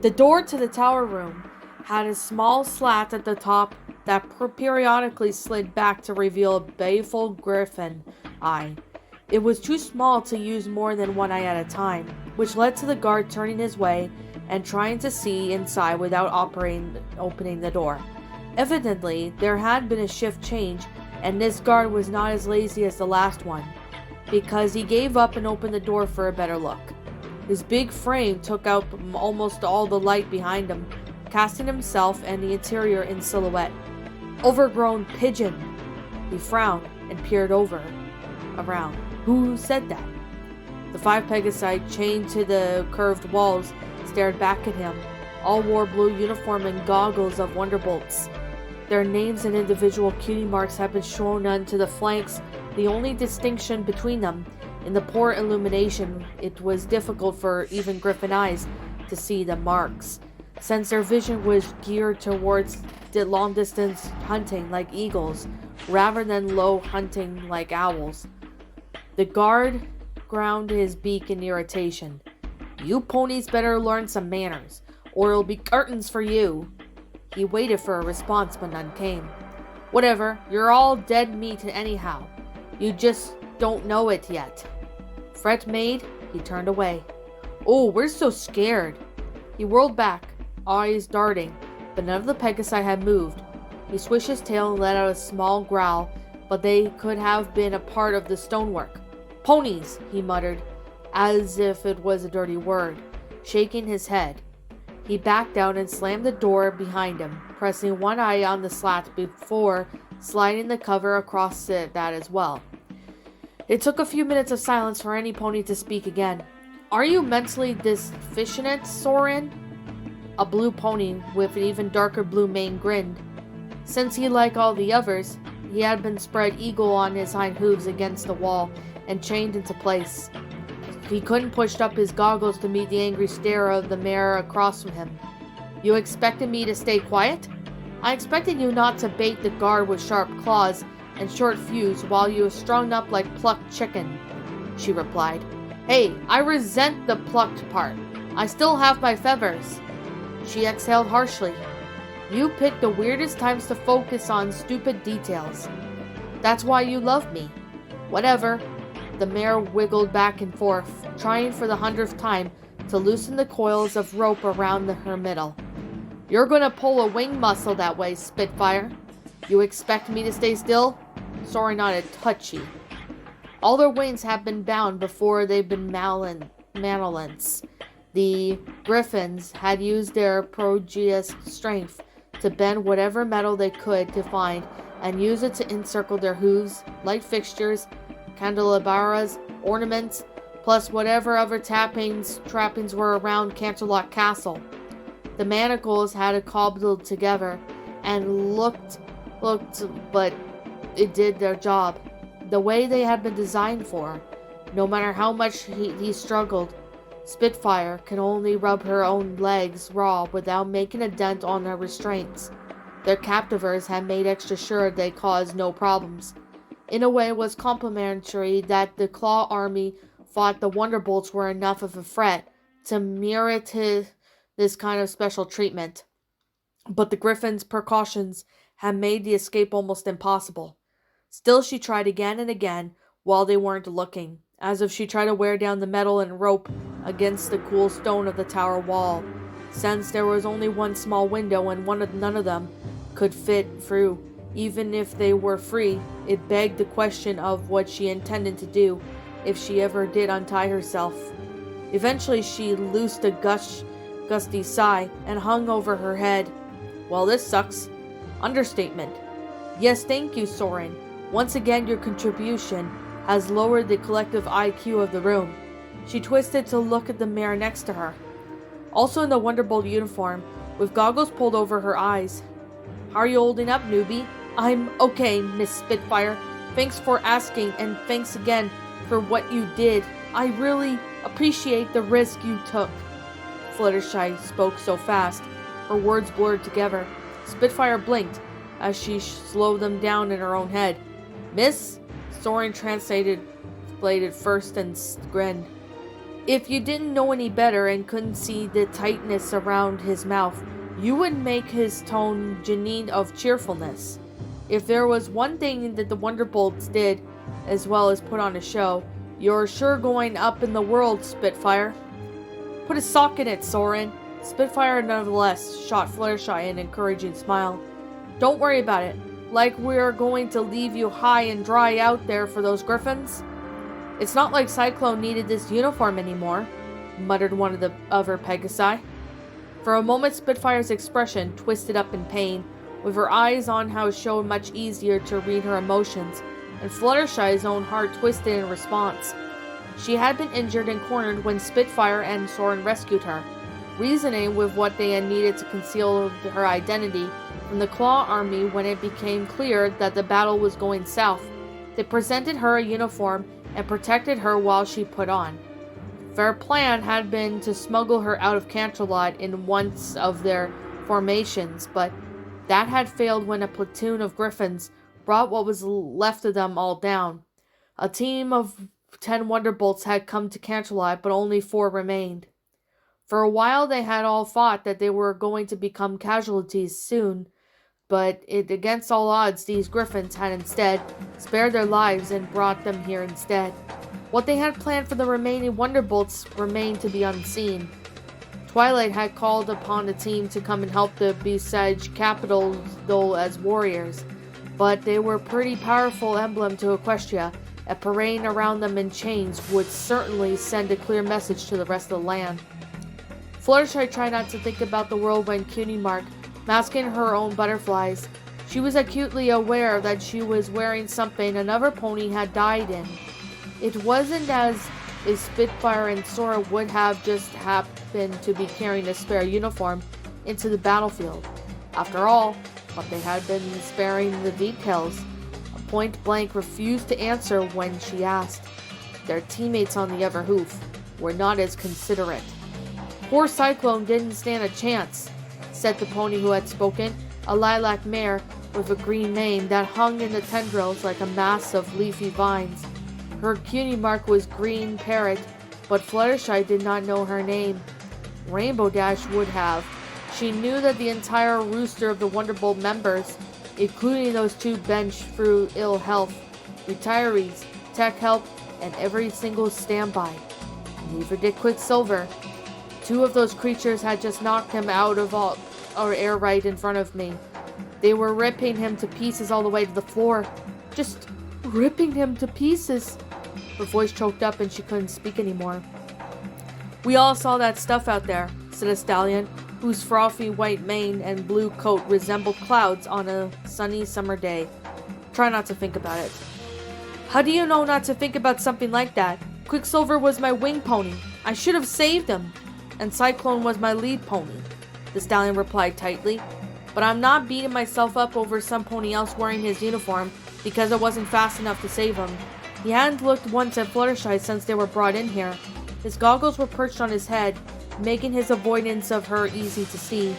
The door to the tower room had a small slat at the top that periodically slid back to reveal a baleful griffin eye. It was too small to use more than one eye at a time, which led to the guard turning his way and trying to see inside without opening the door. Evidently, there had been a shift change, and this guard was not as lazy as the last one, because he gave up and opened the door for a better look. His big frame took out almost all the light behind him, casting himself and the interior in silhouette. Overgrown pigeon! He frowned and peered around. Who said that? The 5 Pegasi chained to the curved walls stared back at him. All wore blue uniform and goggles of wonderbolts. Their names and individual cutie marks had been shown onto the flanks, the only distinction between them. In the poor illumination, it was difficult for even griffin eyes to see the marks, since their vision was geared towards long-distance hunting like eagles, rather than low hunting like owls. The guard ground his beak in irritation. "You ponies better learn some manners, or it'll be curtains for you." He waited for a response, but none came. "Whatever, you're all dead meat anyhow. You just don't know it yet." Fret made, he turned away. "Oh, we're so scared." He whirled back, eyes darting, but none of the Pegasi had moved. He swished his tail and let out a small growl, but they could have been a part of the stonework. "Ponies," he muttered, as if it was a dirty word, shaking his head. He backed out and slammed the door behind him, pressing one eye on the slat before sliding the cover across that as well. It took a few minutes of silence for any pony to speak again. "Are you mentally deficient, Soren?" A blue pony with an even darker blue mane grinned. Since he, like all the others, he had been spread eagle on his hind hooves against the wall and chained into place. He couldn't push up his goggles to meet the angry stare of the mare across from him. "You expected me to stay quiet? I expected you not to bait the guard with sharp claws and short fuse while you were strung up like plucked chicken," she replied. "Hey, I resent the plucked part. I still have my feathers." She exhaled harshly. "You pick the weirdest times to focus on stupid details. That's why you love me." "Whatever." The mare wiggled back and forth, trying for the 100th time to loosen the coils of rope around her middle. "You're gonna pull a wing muscle that way, Spitfire. You expect me to stay still?" Soren nodded, touchy. All their wings have been bound before they've been manolents. The griffins had used their prodigious strength to bend whatever metal they could to find and use it to encircle their hooves, light fixtures, candelabras, ornaments, plus whatever other trappings were around Canterlot Castle. The manacles had it cobbled together and looked, but it did their job, the way they had been designed for. No matter how much he struggled, Spitfire could only rub her own legs raw without making a dent on her restraints. Their captivers had made extra sure they caused no problems. In a way, it was complimentary that the Claw Army thought the Wonderbolts were enough of a threat to merit this kind of special treatment. But the Griffin's precautions had made the escape almost impossible. Still, she tried again and again while they weren't looking, as if she tried to wear down the metal and rope against the cool stone of the tower wall. Since there was only one small window and none of them could fit through, even if they were free, it begged the question of what she intended to do if she ever did untie herself. Eventually, she loosed a gusty sigh and hung over her head. "Well, this sucks." Understatement. "Yes, thank you, Soren. Once again, your contribution has lowered the collective IQ of the room." She twisted to look at the mare next to her, also in the Wonderbolt uniform, with goggles pulled over her eyes. "How are you holding up, newbie?" "I'm okay, Miss Spitfire. Thanks for asking, and thanks again for what you did. I really appreciate the risk you took." Fluttershy spoke so fast, her words blurred together. Spitfire blinked as she slowed them down in her own head. "Miss?" Soren translated first and grinned. If you didn't know any better and couldn't see the tightness around his mouth, you would make his tone genuine of cheerfulness. If there was one thing that the Wonderbolts did, as well as put on a show, you're sure going up in the world, Spitfire. Put a sock in it, Soren. Spitfire nonetheless shot Fluttershy an encouraging smile. Don't worry about it. Like we're going to leave you high and dry out there for those griffins? It's not like Cyclone needed this uniform anymore, muttered one of the other Pegasi. For a moment, Spitfire's expression twisted up in pain, with her eyes on how it showed much easier to read her emotions, and Fluttershy's own heart twisted in response. She had been injured and cornered when Spitfire and Soren rescued her. Reasoning with what they had needed to conceal her identity from the Claw Army when it became clear that the battle was going south, they presented her a uniform and protected her while she put on. Their plan had been to smuggle her out of Canterlot in one of their formations, but that had failed when a platoon of griffins brought what was left of them all down. A team of 10 Wonderbolts had come to Canterlot, but only 4 remained. For a while they had all thought that they were going to become casualties soon, but against all odds, these griffins had instead spared their lives and brought them here instead. What they had planned for the remaining Wonderbolts remained to be unseen. Twilight had called upon the team to come and help the besieged capital as warriors, but they were a pretty powerful emblem to Equestria, and parading around them in chains would certainly send a clear message to the rest of the land. Fluttershy tried not to think about the whirlwind Cutie Mark, masking her own butterflies. She was acutely aware that she was wearing something another pony had died in. It wasn't as if Spitfire and Sora would have just happened to be carrying a spare uniform into the battlefield. After all, but they had been sparing the details. Point Blank refused to answer when she asked. Their teammates on the other hoof were not as considerate. Poor Cyclone didn't stand a chance, said the pony who had spoken, a lilac mare with a green mane that hung in the tendrils like a mass of leafy vines. Her cutie mark was Green Parrot, but Fluttershy did not know her name. Rainbow Dash would have. She knew that the entire roster of the Wonderbolt members, including those 2 benched through ill health, retirees, tech help, and every single standby. Neither did Quicksilver. 2 of those creatures had just knocked him out of our air right in front of me. They were ripping him to pieces all the way to the floor. Just ripping him to pieces. Her voice choked up and she couldn't speak anymore. We all saw that stuff out there, said a stallion, whose frothy white mane and blue coat resembled clouds on a sunny summer day. Try not to think about it. How do you know not to think about something like that? Quicksilver was my wing pony. I should have saved him. And Cyclone was my lead pony, the stallion replied tightly. But I'm not beating myself up over some pony else wearing his uniform because I wasn't fast enough to save him. He hadn't looked once at Fluttershy since they were brought in here. His goggles were perched on his head, making his avoidance of her easy to see.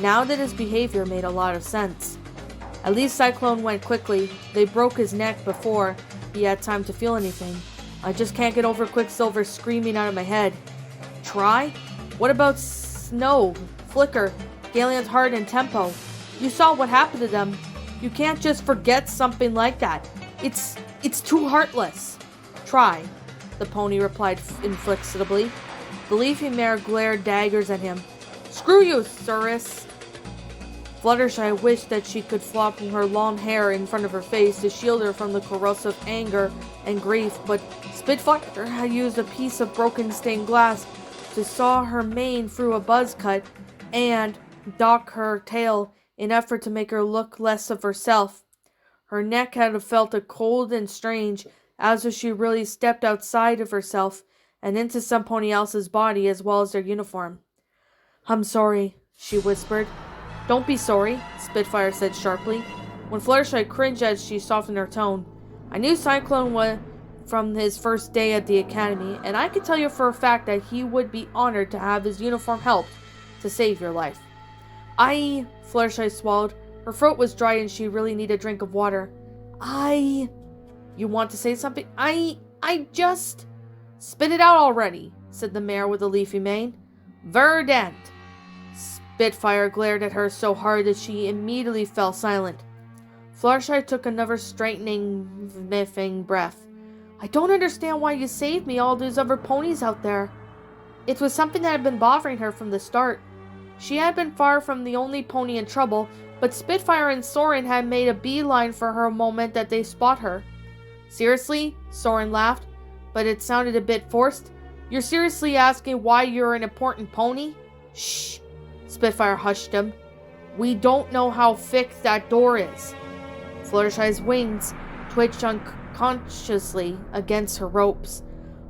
Now that his behavior made a lot of sense. At least Cyclone went quickly. They broke his neck before he had time to feel anything. I just can't get over Quicksilver screaming out of my head. Try? What about Snow, Flicker, Galleon's Heart, and Tempo? You saw what happened to them. You can't just forget something like that. It's too heartless. Try, the pony replied inflexibly. The leafy mare glared daggers at him. Screw you, Cirrus! Fluttershy wished that she could flop her long hair in front of her face to shield her from the corrosive anger and grief, but Spitfire had used a piece of broken stained glass to saw her mane through a buzz cut and dock her tail in effort to make her look less of herself. Her neck had felt cold and strange, as if she really stepped outside of herself and into some pony else's body as well as their uniform. I'm sorry, she whispered. Don't be sorry, Spitfire said sharply. When Fluttershy cringed as she softened her tone. I knew Cyclone was from his first day at the academy, and I could tell you for a fact that he would be honored to have his uniform helped to save your life. Fluttershy swallowed. Her throat was dry and she really needed a drink of water. You want to say something? I just... Spit it out already, said the mare with the leafy mane. Verdant! Spitfire glared at her so hard that she immediately fell silent. Fluttershy took another straightening, sniffing breath. I don't understand why you saved me all those other ponies out there. It was something that had been bothering her from the start. She had been far from the only pony in trouble, but Spitfire and Soren had made a beeline for her moment that they spot her. Seriously? Soren laughed, but it sounded a bit forced. You're seriously asking why you're an important pony? Shh! Spitfire hushed him. We don't know how thick that door is. Fluttershy's wings twitched unconsciously against her ropes.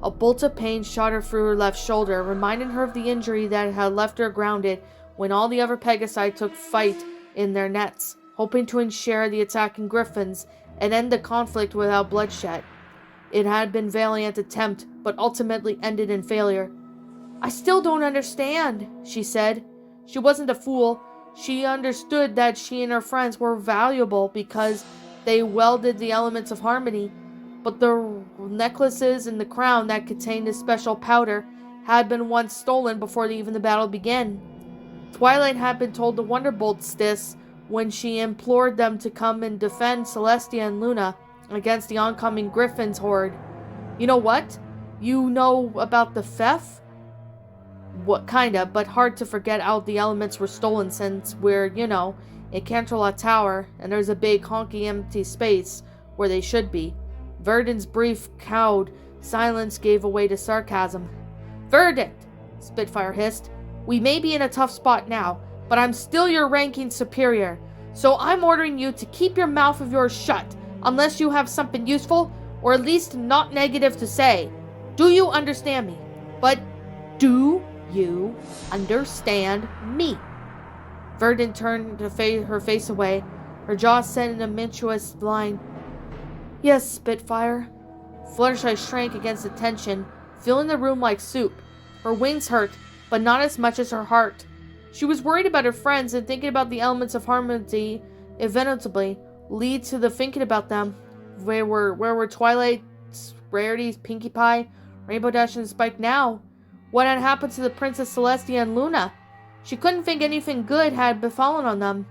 A bolt of pain shot her through her left shoulder, reminding her of the injury that had left her grounded when all the other Pegasi took fight in their nets, hoping to ensnare the attacking griffins and end the conflict without bloodshed. It had been a valiant attempt, but ultimately ended in failure. I still don't understand, she said. She wasn't a fool. She understood that she and her friends were valuable because they welded the elements of harmony, but the necklaces and the crown that contained this special powder had been once stolen before even the battle began. Twilight had been told the Wonderbolts this when she implored them to come and defend Celestia and Luna against the oncoming Griffin's horde. You know what? You know about the theft? What kinda, but hard to forget how the elements were stolen since we're, in Canterlot Tower, and there's a big honky empty space where they should be. Verdant's brief, cowed silence gave way to sarcasm. Verdant! Spitfire hissed. We may be in a tough spot now, but I'm still your ranking superior, so I'm ordering you to keep your mouth of yours shut, unless you have something useful, or at least not negative to say. Do you understand me? But do you understand me? Verdant turned her face away, her jaw set in a impetuous line. Yes, Spitfire. Fluttershy shrank against the tension, filling the room like soup. Her wings hurt, but not as much as her heart. She was worried about her friends, and thinking about the elements of harmony inevitably lead to the thinking about them. Where were Twilight, Rarities, Pinkie Pie, Rainbow Dash, and Spike now? What had happened to the Princess Celestia and Luna? She couldn't think anything good had befallen on them.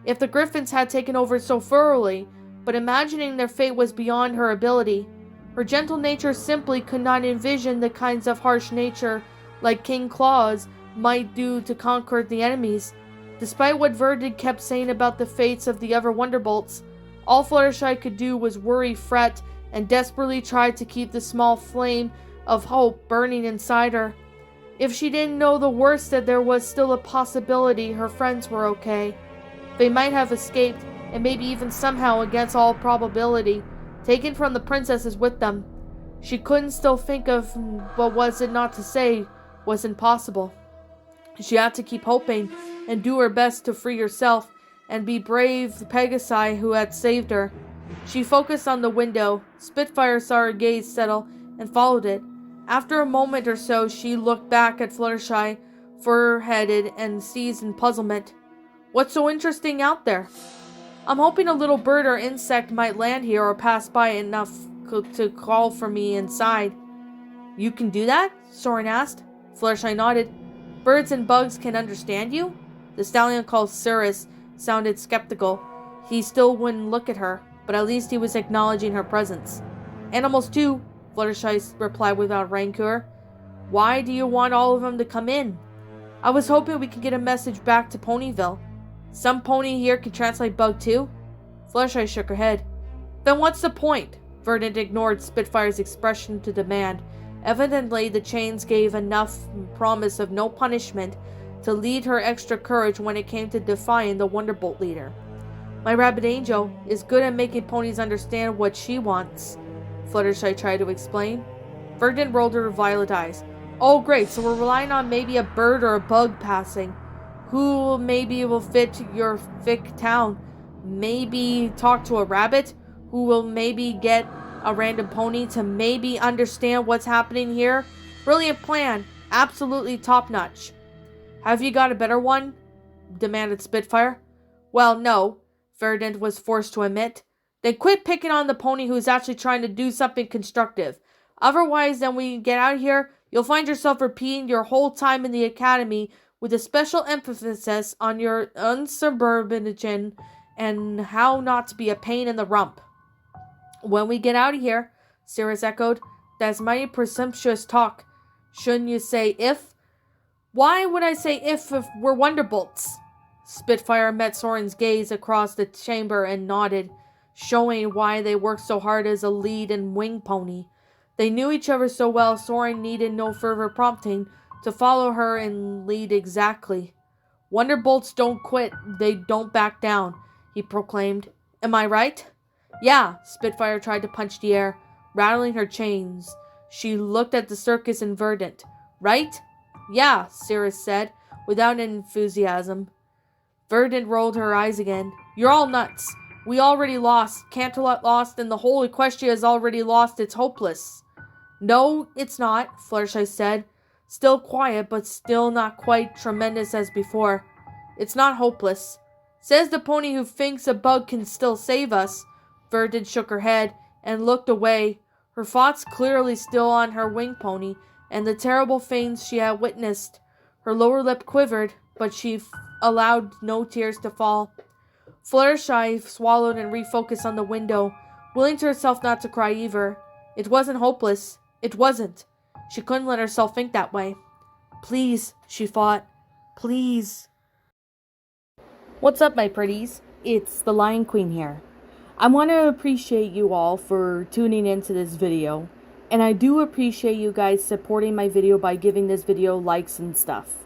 If the Griffins had taken over so thoroughly, but imagining their fate was beyond her ability. Her gentle nature simply could not envision the kinds of harsh nature like King Claus might do to conquer the enemies. Despite what Verdant kept saying about the fates of the other Wonderbolts, all Fluttershy could do was worry, fret, and desperately try to keep the small flame of hope burning inside her. If she didn't know the worst, that there was still a possibility her friends were okay. They might have escaped, and maybe even somehow, against all probability, taken from the princesses with them. She couldn't still think of what was it not to say was impossible. She had to keep hoping and do her best to free herself and be brave the Pegasi who had saved her. She focused on the window. Spitfire saw her gaze settle and followed it. After a moment or so, she looked back at Fluttershy, fur-headed and seized in puzzlement. What's so interesting out there? I'm hoping a little bird or insect might land here or pass by enough to call for me inside. You can do that? Soren asked. Fluttershy nodded. Birds and bugs can understand you? The stallion called Cirrus sounded skeptical. He still wouldn't look at her, but at least he was acknowledging her presence. Animals too, Fluttershy replied without rancor. Why do you want all of them to come in? I was hoping we could get a message back to Ponyville. Some pony here can translate bug too? Fluttershy shook her head. Then what's the point? Verdant ignored Spitfire's expression to demand. Evidently, the chains gave enough promise of no punishment to lead her extra courage when it came to defying the Wonderbolt leader. My rabbit angel is good at making ponies understand what she wants, Fluttershy tried to explain. Verdant rolled her violet eyes. Oh great, so we're relying on maybe a bird or a bug passing. Who maybe will fit your thick town? Maybe talk to a rabbit? Who will maybe get a random pony to maybe understand what's happening here? Brilliant plan. Absolutely top-notch. Have you got a better one? Demanded Spitfire. Well, no, Verdant was forced to admit. Then quit picking on the pony who's actually trying to do something constructive. Otherwise, then we get out of here, You'll find yourself repeating your whole time in the academy with a special emphasis on your unsubordination and how not to be a pain in the rump. When we get out of here, Sirius echoed. That's mighty presumptuous talk. Shouldn't you say if? Why would I say if we're Wonderbolts? Spitfire met Soren's gaze across the chamber and nodded, showing why they worked so hard as a lead and wing pony. They knew each other so well, Soren needed no further prompting to follow her and lead exactly. Wonderbolts don't quit, they don't back down, he proclaimed. Am I right? Yeah, Spitfire tried to punch the air, rattling her chains. She looked at the circus and Verdant. Right? Yeah, Cirrus said, without enthusiasm. Verdant rolled her eyes again. You're all nuts. We already lost. Canterlot lost, and the whole Equestria has already lost. It's hopeless. No, it's not, Fluttershy said. Still quiet, but still not quite tremendous as before. It's not hopeless. Says the pony who thinks a bug can still save us. Verdant shook her head and looked away, her thoughts clearly still on her wing pony and the terrible things she had witnessed. Her lower lip quivered, but she allowed no tears to fall. Fluttershy swallowed and refocused on the window, willing to herself not to cry either. It wasn't hopeless. It wasn't. She couldn't let herself think that way. Please, she thought. Please. What's up, my pretties? It's the Lion Queen here. I want to appreciate you all for tuning into this video. And I do appreciate you guys supporting my video by giving this video likes and stuff.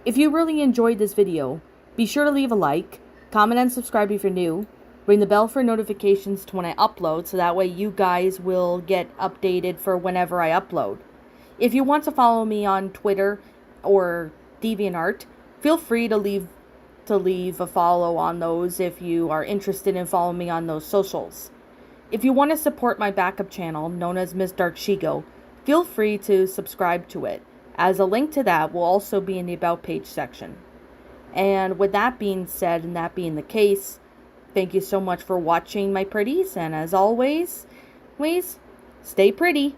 If you really enjoyed this video, be sure to leave a like, comment and subscribe if you're new, ring the bell for notifications to when I upload so that way you guys will get updated for whenever I upload. If you want to follow me on Twitter or DeviantArt, feel free to leave a follow on those if you are interested in following me on those socials. If you want to support my backup channel, known as Miss Dark Shigo, feel free to subscribe to it, as a link to that will also be in the About page section. And with that being said, and that being the case, thank you so much for watching, my pretties, and as always, please, stay pretty.